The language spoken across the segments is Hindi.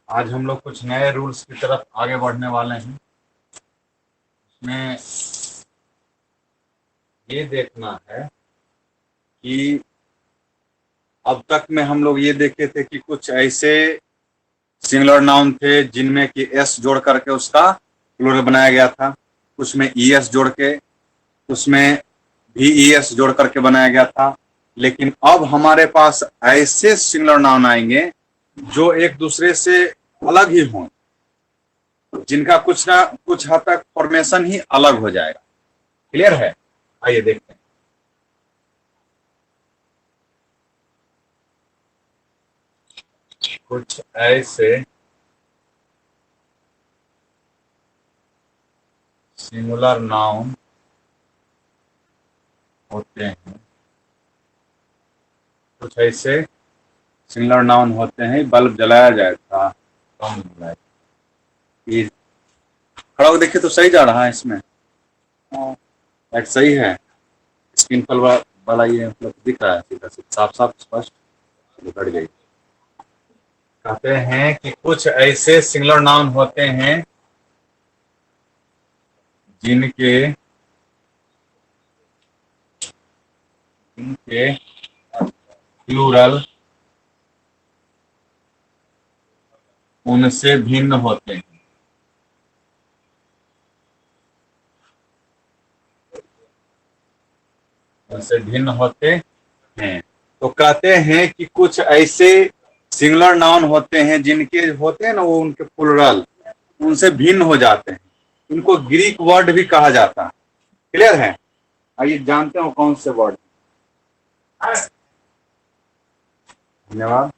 आज हम लोग कुछ नए रूल्स की तरफ आगे बढ़ने वाले हैं। इसमें ये देखना है कि अब तक में हम लोग ये देखे थे कि कुछ ऐसे सिंगुलर नाउन थे जिनमें कि एस जोड़ करके उसका प्लूरल बनाया गया था, कुछ में ई एस जोड़ के, उसमें भी ई एस जोड़ करके बनाया गया था। लेकिन अब हमारे पास ऐसे सिंगुलर नाउन आएंगे जो एक दूसरे से अलग ही हों, जिनका कुछ ना कुछ हद तक फॉर्मेशन ही अलग हो जाएगा। क्लियर है? आइए देखते हैं। कुछ ऐसे सिंगुलर नाउन होते हैं, कुछ ऐसे सिंगुलर नाउन होते हैं। बल्ब जलाया जाए था, कम जलाया। ये खड़ा होकर देखिए तो सही जा रहा है इसमें। लाइट सही है। स्क्रीन पर वाला ये मतलब दिख रहा है सीधा सीधा साफ साफ स्पष्ट। घट गई। कहते हैं कि कुछ ऐसे सिंगुलर नाउन होते हैं जिनके इनके प्लूरल उनसे भिन्न होते हैं। उनसे भिन्न होते हैं। तो कहते हैं कि कुछ ऐसे सिंगुलर नाउन होते हैं जिनके होते हैं ना, वो उनके प्लूरल उनसे भिन्न हो जाते हैं। इनको ग्रीक वर्ड भी कहा जाता है। क्लियर है? आइए जानते हो कौन से वर्ड। धन्यवाद।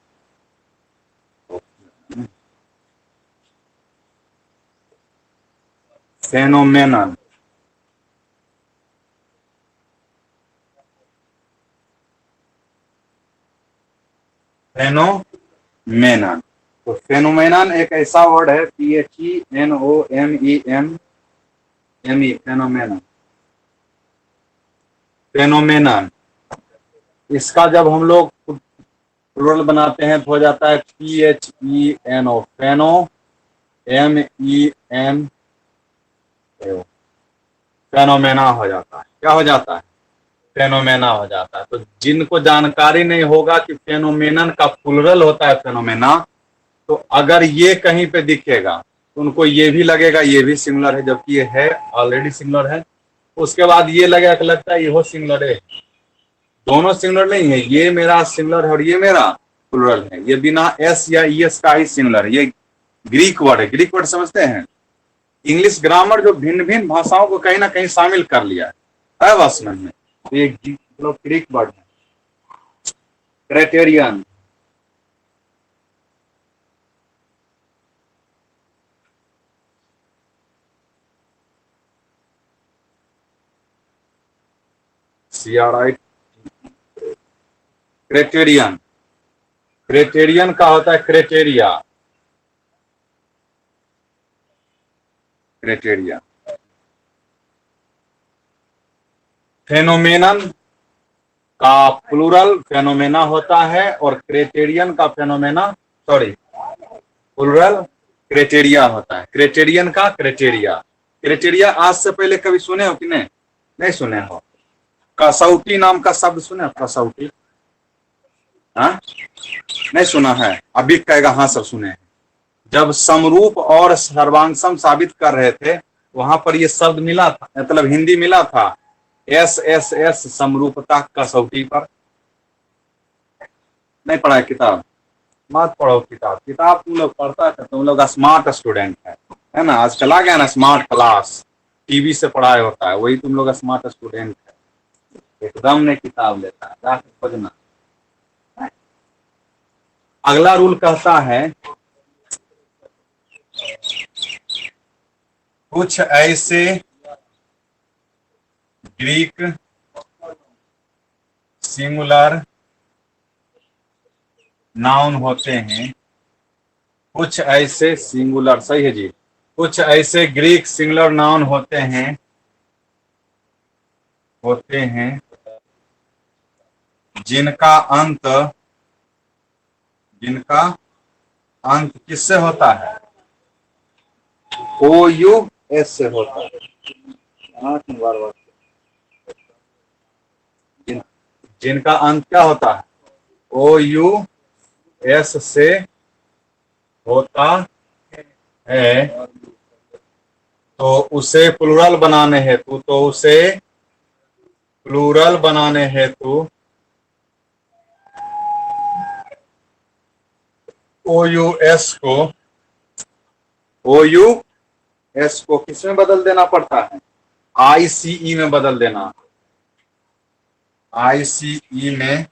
Phenomenon, phenomenon. तो फेनोमेनन एक ऐसा वर्ड है, PHENOMENE, फेनोमेनन। फेनोमेनन, इसका जब हम लोग प्लूरल बनाते हैं तो हो जाता है PHENO, फेनो, MEN, फेनोमेना हो जाता है। क्या हो जाता है? फेनोमेना हो जाता है। तो जिनको जानकारी नहीं होगा कि फेनोमेनन का प्लूरल होता है फेनोमेना, तो अगर ये कहीं पे दिखेगा तो उनको ये भी लगेगा ये भी सिंगुलर है, जबकि ये है ऑलरेडी सिंगुलर है। उसके बाद ये लगेगा कि लगता है ये सिंगुलर है। दोनों सिंगुलर नहीं है, ये मेरा सिंगुलर है और ये मेरा प्लूरल है। ये बिना एस या ई एस का ही सिंगुलर है। ये ग्रीक वर्ड है। ग्रीक वर्ड समझते हैं? इंग्लिश ग्रामर जो भिन्न भिन्न भाषाओं को कहीं ना कहीं शामिल कर लिया है बात समझ में। ये ग्रीक वर्ड है। Criterion, CRI, criterion. क्राइटेरियन का होता है क्राइटेरिया, क्राइटेरिया। फेनोमेनन का प्लूरल फेनोमेना होता है और क्राइटेरियन का फेनोमेना, सॉरी, प्लूरल क्राइटेरिया होता है। क्राइटेरियन का क्राइटेरिया। क्राइटेरिया आज से पहले कभी सुने हो कि नहीं? नहीं सुने हो? कसौटी नाम का शब्द सुने हो? कसौटी, हाँ? नहीं सुना है? अभी कहेगा हाँ सर सुने हैं। जब समरूप और सर्वांगसम साबित कर रहे थे, वहां पर ये शब्द मिला था, मतलब हिंदी मिला था, SSS, समरूपता कसौटी पर। नहीं पढ़ा है किताब? मत पढ़ो किताब। किताब तुम लोग पढ़ता है, तुम लोग स्मार्ट स्टूडेंट है ना। आज चला गया ना स्मार्ट क्लास, टीवी से पढ़ाई होता है, वही तुम लोग स्मार्ट स्टूडेंट है। एकदम ने किताब लेता है, जाकर खोजना। अगला रूल कहता है कुछ ऐसे ग्रीक सिंगुलर नाउन होते हैं, कुछ ऐसे सिंगुलर, सही है जी, कुछ ऐसे ग्रीक सिंगुलर नाउन होते हैं जिनका अंत अंत किससे होता है? ओ यू एस से होता है। बार बार जिनका अंत क्या होता है? ओ यू एस से होता है, तो उसे प्लूरल बनाने हेतु ओ यू एस को किस में बदल देना पड़ता है? आईसीई में बदल देना। आईसीई में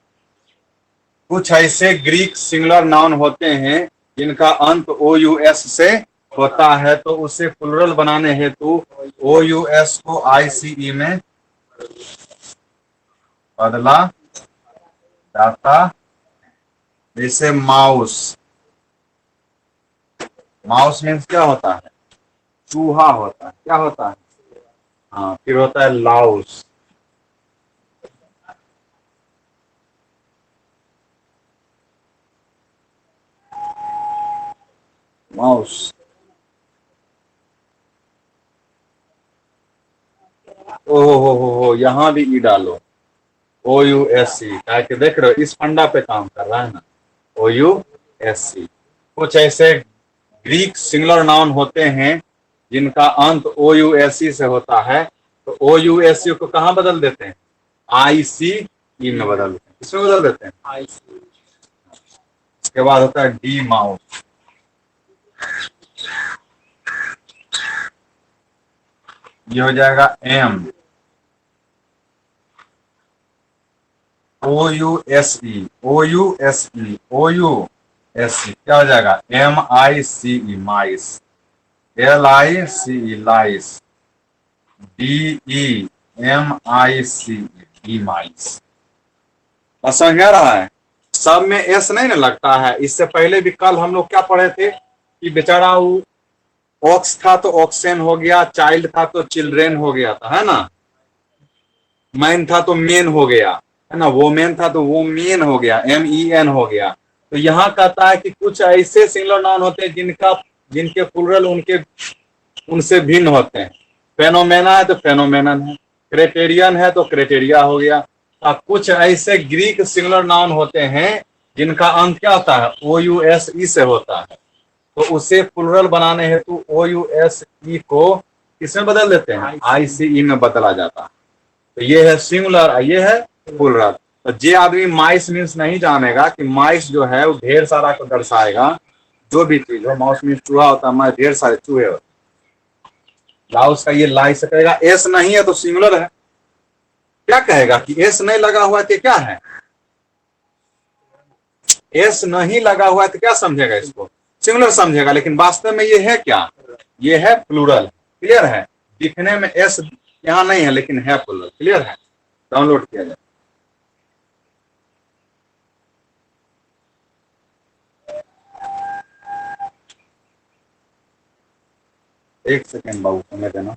कुछ ऐसे ग्रीक सिंगुलर नाउन होते हैं जिनका अंत ओ यू एस से होता है, तो उसे प्लूरल बनाने हेतु ओ यू एस को आईसीई में बदला जाता। जैसे माउस, माउस मीन्स क्या होता है? चूहा होता है। क्या होता है? हाँ, फिर होता है लाउस। माउस, हो यहाँ भी ई डालो। ओ यू एस सी, ताकि देख रहे हो इस फंडा पे काम कर रहा है ना। ओ यू एस सी। कुछ ऐसे ग्रीक सिंगुलर नाउन होते हैं जिनका अंत ओ यू एस सी से होता है, तो ओ यू एस सी को कहाँ बदल देते हैं? आई सी ई में बदल देते हैं। किसमें बदल देते हैं? आई सी। इसके बाद होता है डी माउस। ये हो जाएगा M O U S E, O U S E, O U S C. क्या हो जाएगा? M I C E, mice. L I C E, lice. D E M I C E, mice. समझ में आ रहा है? सब में एस नहीं ना लगता है। इससे पहले भी कल हम लोग क्या पढ़े थे कि बेचारा ऑक्स था तो ऑक्सेन हो गया, चाइल्ड था तो चिल्ड्रेन हो गया था, है ना। मैन था तो मेन हो गया, है ना। वो मेन था तो वो मेन हो गया, MEN हो गया। तो यहाँ कहता है कि कुछ ऐसे सिंगुलर नाउन होते हैं जिनके प्लूरल उनसे भिन्न होते हैं। फेनोमेना है तो फेनोमेनन है, क्राइटेरियन है तो क्राइटेरिया हो गया। अब कुछ ऐसे ग्रीक सिंगुलर नाउन होते हैं जिनका अंत क्या होता है? OUSE से होता है, तो उसे प्लूरल बनाने हेतु OUSE को किसमें बदल देते हैं? ICE में बदला जाता है। तो ये है सिंगुलर, ये है प्लूरल। तो जे आदमी माइस मीन्स नहीं जानेगा कि माइस जो है वो ढेर सारा को दर्शाएगा। जो भी चीज हो, माउस मीन्स चूहा होता है, ढेर सारे चूहे होते हैं। लाउस का ये लाई से कहेगा। एस नहीं है तो सिंगुलर है। क्या कहेगा कि एस नहीं लगा हुआ है तो क्या है? एस नहीं लगा हुआ है तो क्या समझेगा? इसको सिंगुलर समझेगा, लेकिन वास्तव में ये है क्या? ये है प्लूरल। क्लियर है? दिखने में एस यहाँ नहीं है लेकिन है प्लूरल। क्लियर है? डाउनलोड किया जाए। एक सेकेंड बाबू, समय देना।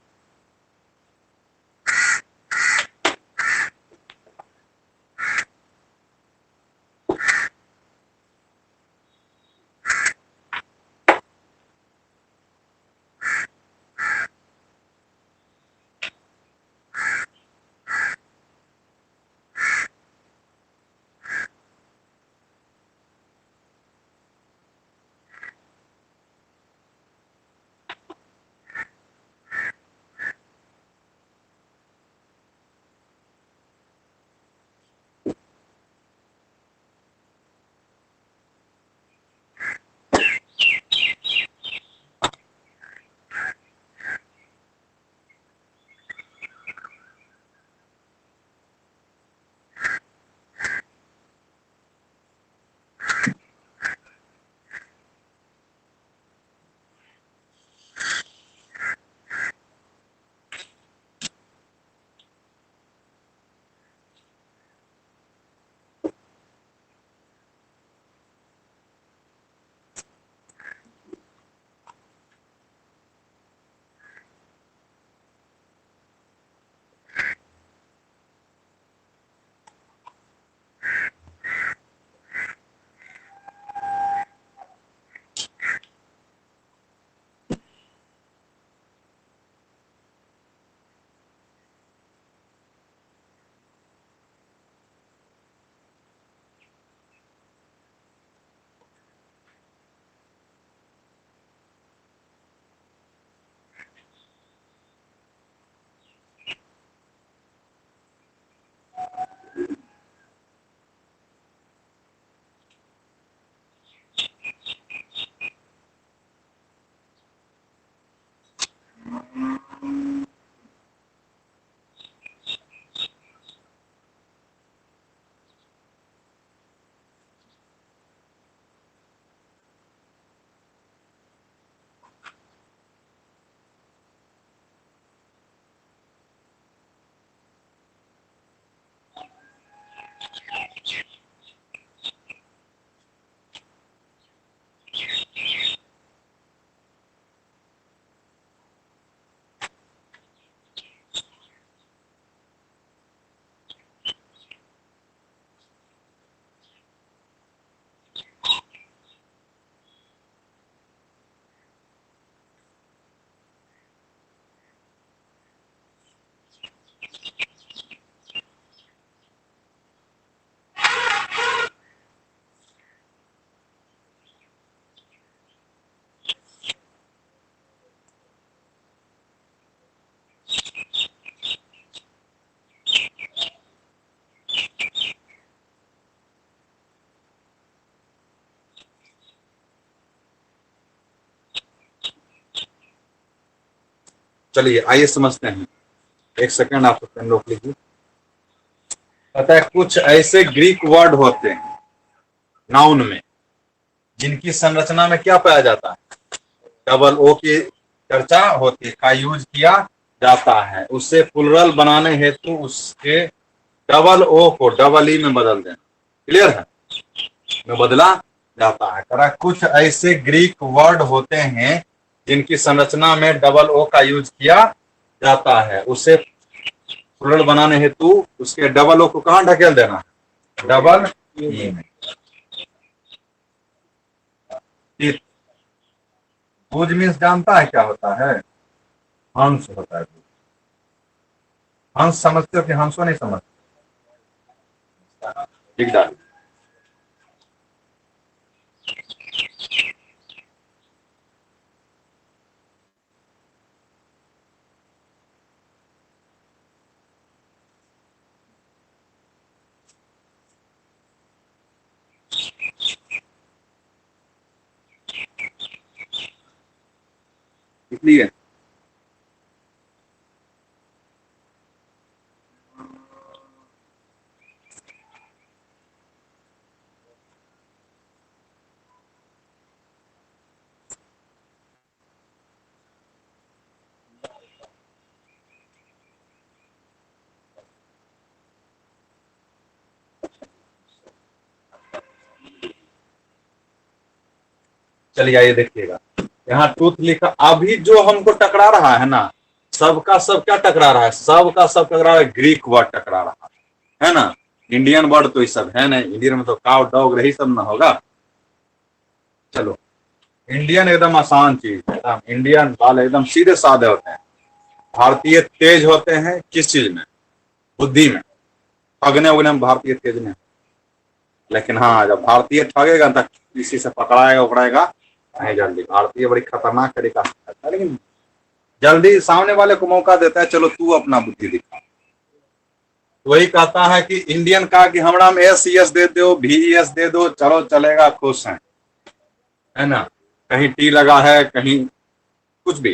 चलिए आइए समझते हैं। एक सेकंड आप पेन रोक लीजिए। पता है कुछ ऐसे ग्रीक वर्ड होते हैं नाउन में जिनकी संरचना में क्या पाया जाता है, डबल ओ की चर्चा होती है, का यूज किया जाता है। उससे प्लुरल बनाने हेतु उसके डबल ओ को डबल ई में बदल देना। क्लियर है, में बदला जाता है। करा कुछ ऐसे ग्रीक वर्ड होते हैं जिनकी संरचना में डबल ओ का यूज किया जाता है। उसे प्लुरल बनाने हेतु उसके डबल ओ को कहां ढकेल देना, डबल ई में। भुज मीन्स जानता है क्या होता है, हंस होता है। हंस समझते हो कि हंसो नहीं समझते? ठीक डाल इसलिए चलिए आइए देखिएगा, यहाँ टूथ लिखा। अभी जो हमको टकरा रहा है ना, सबका सब क्या टकरा रहा है, सबका सब टकरा रहा है, ग्रीक वर्ड टकरा रहा है ना। इंडियन वर्ड तो ये सब है ना, इंडियन में तो काव डॉग रही सब ना होगा। चलो, इंडियन एकदम आसान चीज है, इंडियन वाले एकदम सीधे साधे होते हैं। भारतीय तेज होते हैं किस चीज में, बुद्धि में। ठगने उगने में भारतीय तेज नहीं, लेकिन हाँ जब भारतीय ठगेगा तब किसी से पकड़ाएगा उकड़ाएगा नहीं जल्दी। भारतीय बड़ी खतरनाक तरीका से करता है, लेकिन जल्दी सामने वाले को मौका देता है, चलो तू अपना बुद्धि दिखा। वही कहता है कि इंडियन का कि हमरा में एस एस दे दो, भी एस दे दो, चलो चलेगा, खुश है ना। कहीं टी लगा है, कहीं कुछ भी।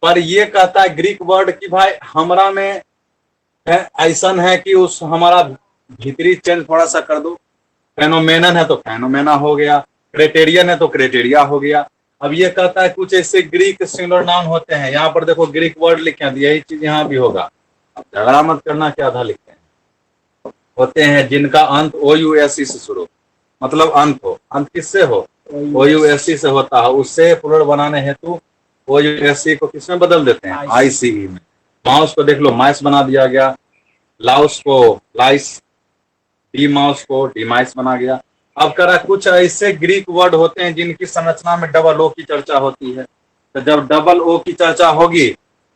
पर ये कहता है ग्रीक वर्ड कि भाई हमरा में ऐसा है कि उस हमारा भीतरी चेंज थोड़ा सा कर दो। फेनोमेनन है तो फेनोमेना हो गया, क्राइटेरियन है तो क्राइटेरिया हो गया। अब ये कहता है कुछ ऐसे ग्रीक सिंगुलर नाउन होते हैं, यहाँ पर देखो ग्रीक वर्ड लिखे हैं, यही चीज यहाँ भी होगा। अब झगड़ा मत करना क्या आधा लिखते हैं। होते हैं जिनका अंत ओ यू एस ई से शुरू, मतलब अंत हो। अंत किससे हो, ओ यू एस ई से होता है। उससे प्लुरल बनाने हेतु ओ यू एस ई को किसमें बदल देते हैं, आई सी ई में। माउस को देख लो माइस बना दिया गया, लाउस को लाइस, डी माउस को डीमाइस बना गया। अब करा कुछ ऐसे ग्रीक वर्ड होते हैं जिनकी संरचना में डबल ओ की चर्चा होती है। तो जब डबल ओ की चर्चा होगी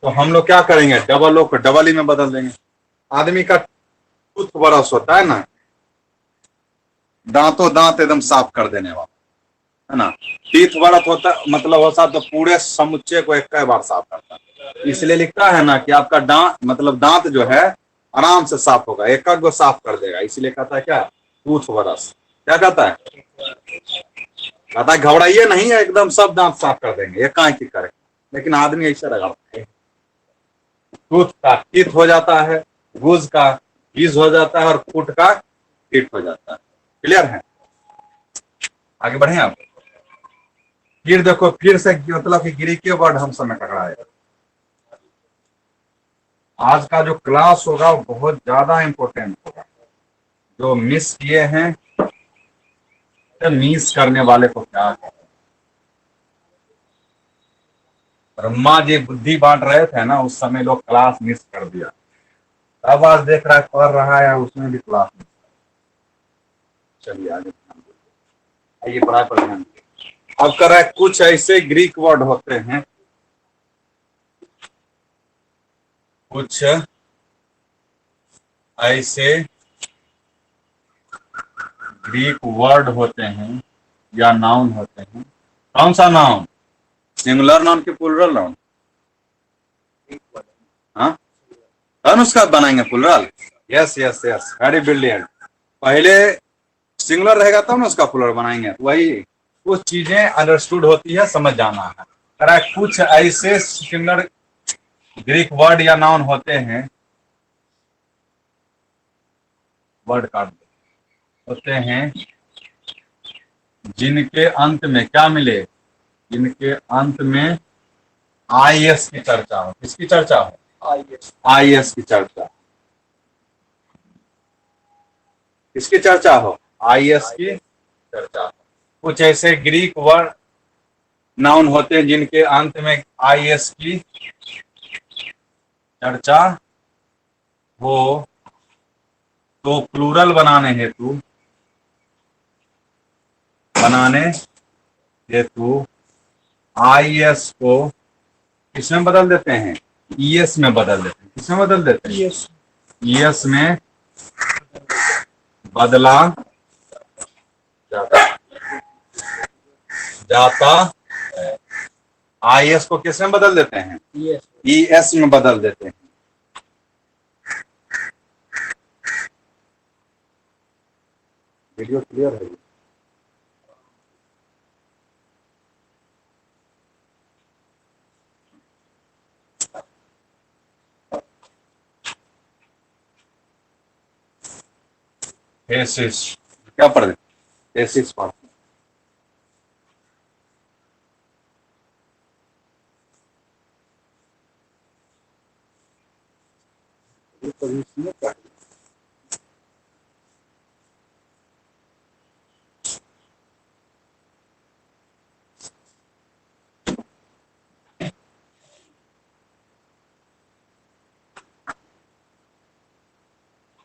तो हम लोग क्या करेंगे, डबल ओ को डबल ई में बदल देंगे। आदमी का टूथ ब्रश होता है ना, दांतों दांत एकदम साफ कर देने वाला, है ना। टीथ ब्रश होता मतलब होता तो पूरे समुच्चय को एक बार साफ करता है। इसलिए लिखता है ना कि आपका दांत मतलब दांत जो है आराम से साफ होगा, एक एक को साफ कर देगा। इसलिए कहता है क्या, टूथ ब्रश। क्या कहता है, कहता है घबराइए नहीं है, एकदम सब दांत साफ कर देंगे, ये कहाँ की करे। लेकिन आदमी ऐसा रगड़ता है। टूथ का टीथ हो जाता है, गुज का गीज हो जाता है, और फुट का टीट हो जाता है। क्लियर है, आगे बढ़े आप। फिर देखो, फिर से मतलब कि ग्रीक वर्ड हम समय टकराएगा। आज का जो क्लास होगा वो बहुत ज्यादा इंपॉर्टेंट होगा। जो मिस किए हैं, तो मिस करने वाले को क्या कहते हैं। ब्रह्मा जी बुद्धि बांट रहे थे ना, उस समय लोग क्लास मिस कर दिया। अब आज देख रहा है पढ़ रहा है, उसमें भी क्लास मिस। चलिए आगे, आइए पढ़ाई पर ध्यान। अब कर रहा है कुछ ऐसे ग्रीक वर्ड होते हैं, कुछ ऐसे ग्रीक वर्ड होते हैं या नाउन होते हैं। कौन सा नाउन, सिंगुलर नाउन के प्लुरल नाउन? हाँ, उसका बनाएंगे plural. Yes yes yes, very brilliant. पहले सिंगुलर रहेगा तब ना उसका प्लुरल बनाएंगे। वही कुछ चीजें अंडरस्टूड होती है, समझ जाना है। कुछ ऐसे सिंगुलर ग्रीक वर्ड या नाउन होते हैं, वर्ड कार्ड होते हैं जिनके अंत में क्या मिले, जिनके अंत में IS की चर्चा हो। किसकी चर्चा हो? IS की चर्चा। किसकी चर्चा हो? IS की चर्चा हो। कुछ ऐसे ग्रीक वर्ड नाउन होते हैं जिनके अंत में IS की चर्चा हो, तो प्लूरल बनाने हेतु IS को किसमें बदल देते हैं? ES में बदल देते हैं। किसमें बदल देते हैं? ES में बदला जाता है। IS को किसमें बदल देते हैं? ES में बदल देते हैं। वीडियो क्लियर है? थेसिस क्या पढ़? थेसिस पढ़।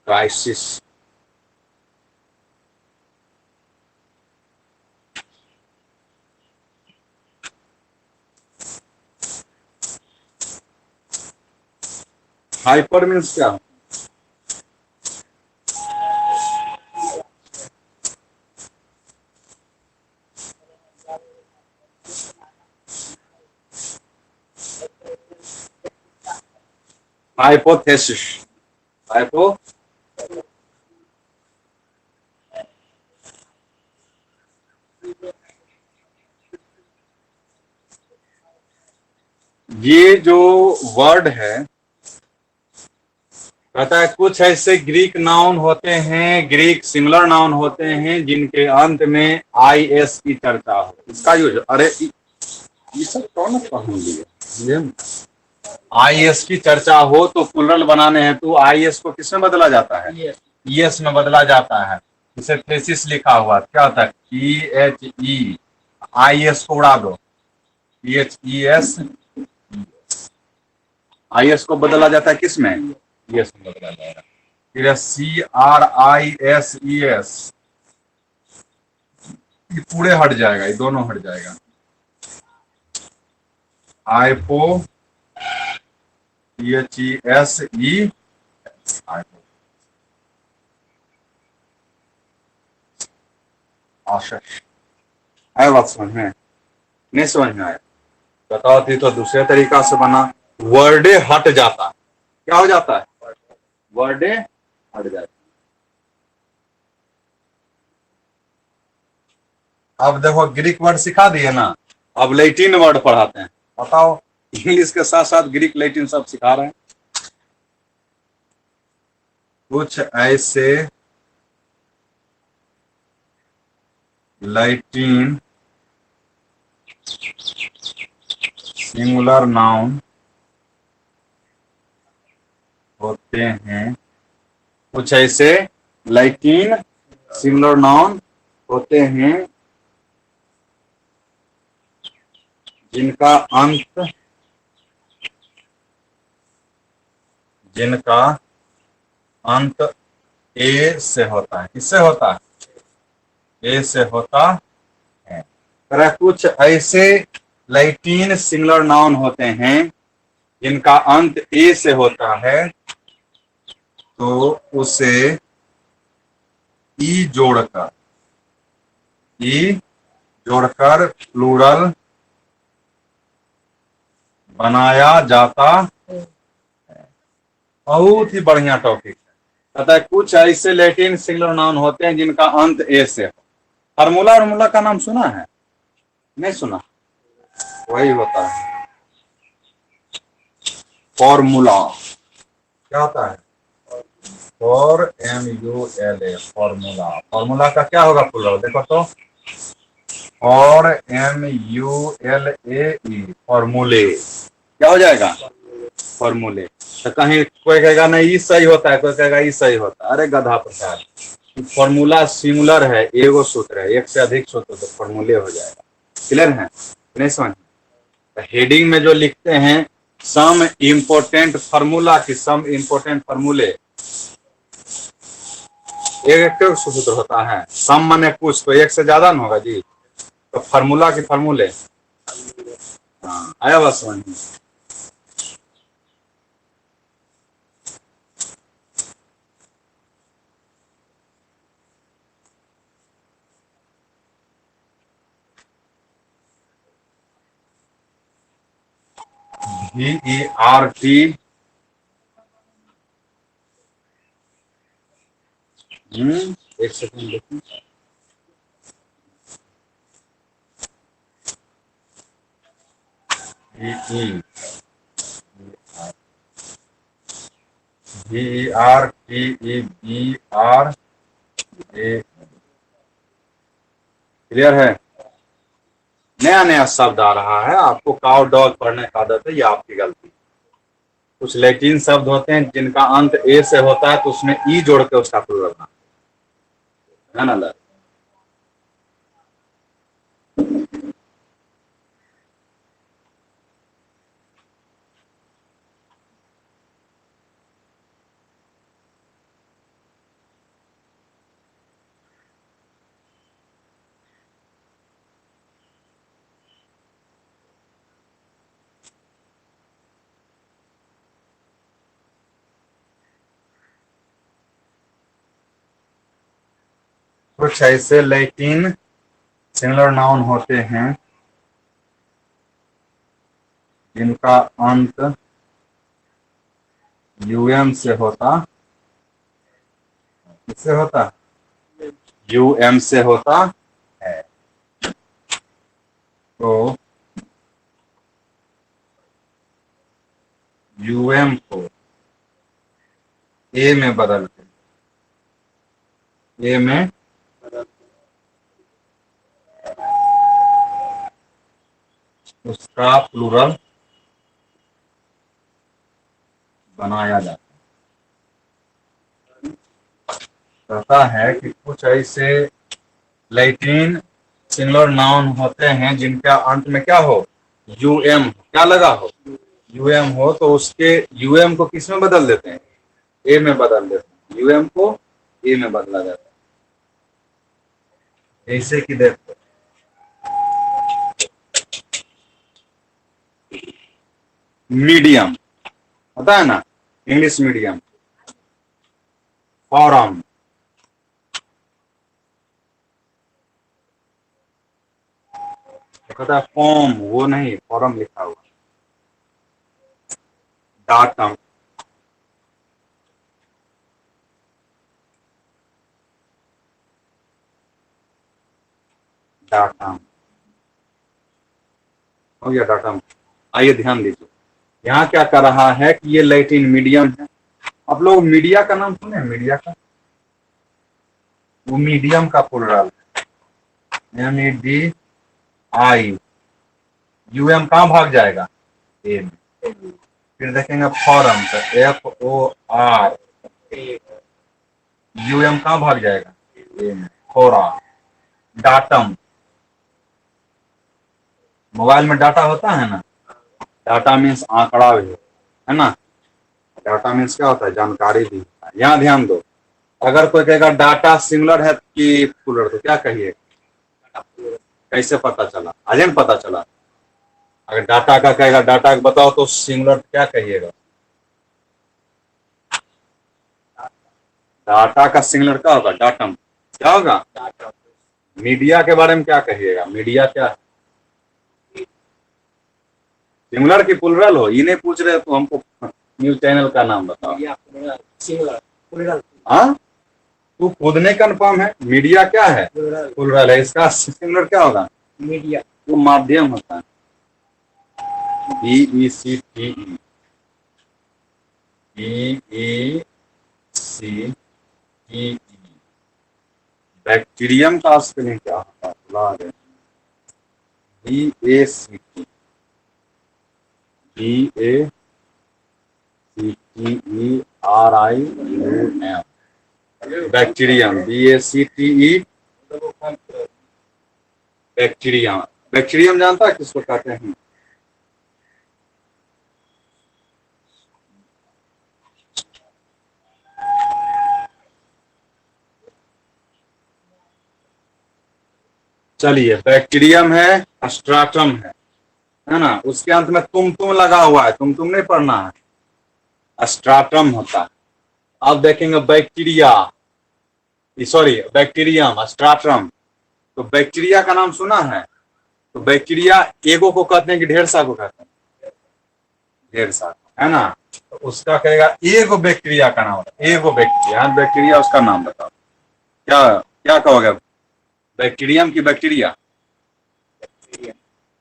क्राइसिस, हाइपर मीन्स क्या? हाइपोथेसिस, हाइपो ये जो वर्ड है, कहता है कुछ ऐसे ग्रीक नाउन होते हैं, ग्रीक सिमिलर नाउन होते हैं जिनके अंत में IS की चर्चा हो। इसका यूज, अरे ये सब कौन पढ़ लिया? IS की चर्चा हो तो प्लूरल बनाने हेतु IS को किसमें बदला जाता है? ES में बदला जाता है। इसे थेसिस लिखा हुआ क्या होता है? THE, IS को उड़ा दो, THES, IS को बदला जाता है किसमें? ES में बदला जाएगा। फिर CRISES, ये पूरे हट जाएगा, ये दोनों हट जाएगा। आइपो THESE, आशा आया बात समझ में? नहीं समझ में आया? बताओ थी तो दूसरे तरीका से बना, वर्डे हट जाता है। क्या हो जाता है? वर्डे हट जाता है। अब देखो ग्रीक वर्ड सिखा दिए ना, अब लैटिन वर्ड पढ़ाते हैं। बताओ, इंग्लिश के साथ साथ ग्रीक लैटिन सब सिखा रहे हैं। कुछ ऐसे लैटिन सिंगुलर नाउन होते हैं, कुछ ऐसे लैटिन सिंगुलर नाउन होते हैं जिनका अंत ए से होता है। किससे होता है? ए से होता है। तरह कुछ ऐसे लैटिन सिंगुलर नाउन होते हैं जिनका अंत ए से होता है, तो उसे ई जोड़कर प्लूरल बनाया जाता है। बहुत ही बढ़िया टॉपिक है। कहता है कुछ ऐसे लैटिन सिंगुलर नाउन होते हैं जिनका अंत ए से हो। फार्मूला का नाम सुना है? नहीं सुना? वही होता है। फॉर्मूला क्या होता है? FORMULA formula. फॉर्मूला का क्या होगा प्लूरल? देखो तो, FORMULAE फॉर्मूले। क्या हो जाएगा? फॉर्मूले। तो कहीं कोई कहेगा नहीं ई सही होता है, कोई कहेगा ई सही होता है। अरे गधा प्रकार, फॉर्मूला सिंगुलर है, एगो सूत्र है, एक से अधिक सूत्र तो फॉर्मूले हो जाएगा। क्लियर है? नहीं समझ? हेडिंग में जो लिखते हैं सम इम्पोर्टेंट फार्मूला की सम इम्पोर्टेंट फॉर्मूले, एक सूत्र होता है। सम माने कुछ, तो एक से ज्यादा ना होगा जी। तो फार्मूला की फॉर्मूले। हाँ, आया बात समझ में? VERT, एक सेकंड देखिए। VERTEBRA। क्लियर है? नया नया शब्द आ रहा है, आपको काउ डॉग पढ़ने का आदत है, ये आपकी गलती। कुछ लैटिन शब्द होते हैं जिनका अंत ए से होता है, तो उसमें ई जोड़ के उसका प्लूरल बनाना है ना। कुछ ऐसे लैटिन सिंगुलर नाउन होते हैं जिनका अंत यूएम से होता, किससे होता? यूएम से होता है। तो यूएम को ए में बदल के, ए में उसका प्लूरल बनाया जाता है। कहता है कि कुछ ऐसे लैटिन सिंगुलर नाउन होते हैं जिनका अंत में क्या हो? यूएम क्या लगा हो? यूएम हो, तो उसके यूएम को किस में बदल देते हैं? ए में बदल देते हैं। यूएम को ए में बदला जाता है। जैसे कि देखो, मीडियम होता है ना, इंग्लिश मीडियम। फॉरम, कहता है फॉर्म, वो नहीं, फॉरम लिखा हुआ। डाटम, डाटम हो गया, डाटम। आइए ध्यान दीजिए, यहाँ क्या कर रहा है कि ये लैटिन मीडियम है। आप लोग मीडिया का नाम सुने? मीडिया का, वो मीडियम का प्लूरल है, MEDI। यूएम कहाँ भाग जाएगा? ए में। फिर देखेंगे फॉरम, तो FOR, यूएम कहाँ भाग जाएगा? ए में, फोरा। डाटम, मोबाइल में डाटा होता है ना, डाटा मीन्स आंकड़ा भी है ना। डाटा मीन्स क्या होता है? जानकारी भी होता है। यहाँ ध्यान दो, अगर कोई कहेगा डाटा सिंगुलर है कि प्लूरल, तो क्या कहिए? कैसे पता चला? अजन पता चला। अगर डाटा का कहेगा, डाटा का बताओ, तो सिंगुलर क्या कहिएगा? डाटा का सिंगुलर क्या होगा? डाटम। क्या होगा? मीडिया के बारे में क्या कहिएगा? मीडिया क्या है? सिंगुलर की प्लूरल हो, ये नहीं पूछ रहे तो हमको न्यूज चैनल का नाम बताओ। हाँ, तू खुद नहीं कंफर्म है। मीडिया क्या है? प्लूरल है। इसका सिंगुलर क्या होगा? मीडिया, वो माध्यम होता है। BECTE। BACTE। बैक्टीरियम का स्पेलिंग क्या होता है? BACT, BACTERIUM, bacterium, BACTE, bacterium. Bacterium जानता है किसको कहते हैं? चलिए, बैक्टीरियम है, स्ट्राटम है ना। उसके अंत में तुम लगा हुआ है, तुम नहीं पढ़ना है, स्ट्राटम होता है। अब देखेंगे बैक्टीरिया, सॉरी बैक्टीरियम, स्ट्राटम। तो बैक्टीरिया का नाम सुना है? तो बैक्टीरिया एगो को कहते हैं कि ढेर सा को कहते हैं? ढेर सा, है ना। तो उसका कहेगा एगो बैक्टीरिया का नाम, एगो बैक्टीरिया, बैक्टीरिया उसका नाम बताओ। क्या क्या कहोगे? बैक्टीरियम की बैक्टीरिया?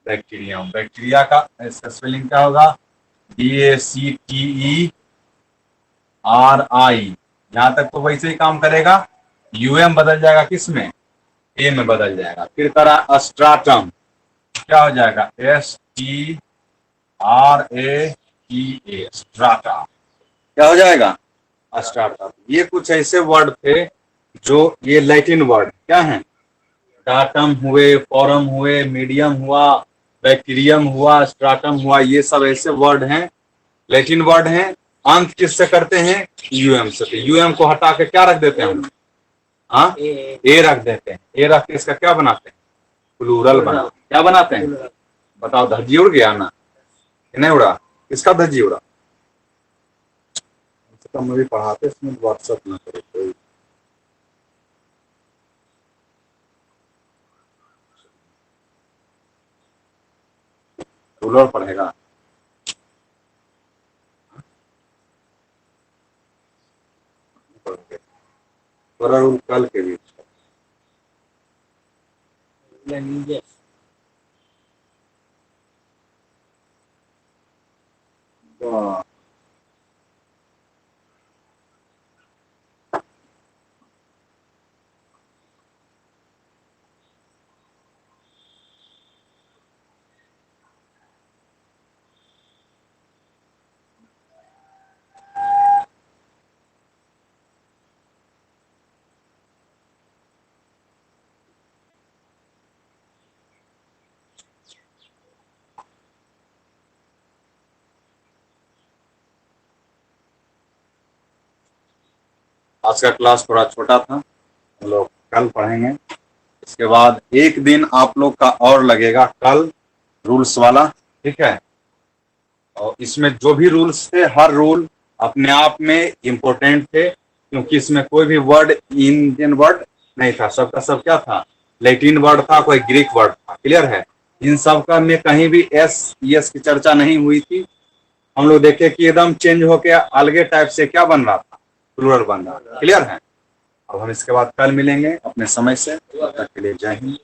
बैक्टीरियम। बैक्टीरिया का इसका स्पेलिंग क्या होगा? BACTERI। यहां तक तो वैसे ही काम करेगा, UM बदल जाएगा, किस में? ए में बदल जाएगा। फिर करा स्ट्राटम, क्या हो जाएगा? STRATA, strata. क्या हो जाएगा? स्ट्राटा। ये कुछ ऐसे वर्ड थे जो, ये लैटिन वर्ड क्या है? डाटम हुए, फॉरम हुए, मीडियम हुआ, बैक्टीरियम हुआ, स्ट्राटम हुआ, ये सब ऐसे वर्ड हैं, लैटिन वर्ड हैं। अंत किससे करते हैं? यूएम से। यूएम को हटा के क्या रख देते हैं हम? हाँ, ए रख देते हैं। ए रख के इसका क्या बनाते हैं? प्लूरल बना। क्या बनाते हैं? बताओ, धज्जी उड़ गया ना? नहीं उड़ा? किसका धज्जी उड़ा? मुझे पढ़ाते इसमें व्हाट्सअप ना करो कोई। रूलर पढ़ेगा? रूल कल के बीच आज का क्लास थोड़ा छोटा था, हम लोग कल पढ़ेंगे। इसके बाद एक दिन आप लोग का और लगेगा कल, रूल्स वाला, ठीक है। और इसमें जो भी रूल्स थे, हर रूल अपने आप में इम्पोर्टेंट थे, क्योंकि इसमें कोई भी वर्ड इंडियन वर्ड नहीं था, सबका सब क्या था? लैटिन वर्ड था, कोई ग्रीक वर्ड था। क्लियर है? इन सब का में कहीं भी एस की चर्चा नहीं हुई थी। हम लोग देखे कि एकदम चेंज होके अलगे टाइप से क्या बन रहा था? प्लूरल बन रहा था। क्लियर है? अब हम इसके बाद कल मिलेंगे अपने समय से। तब तक के लिए जय हिंद।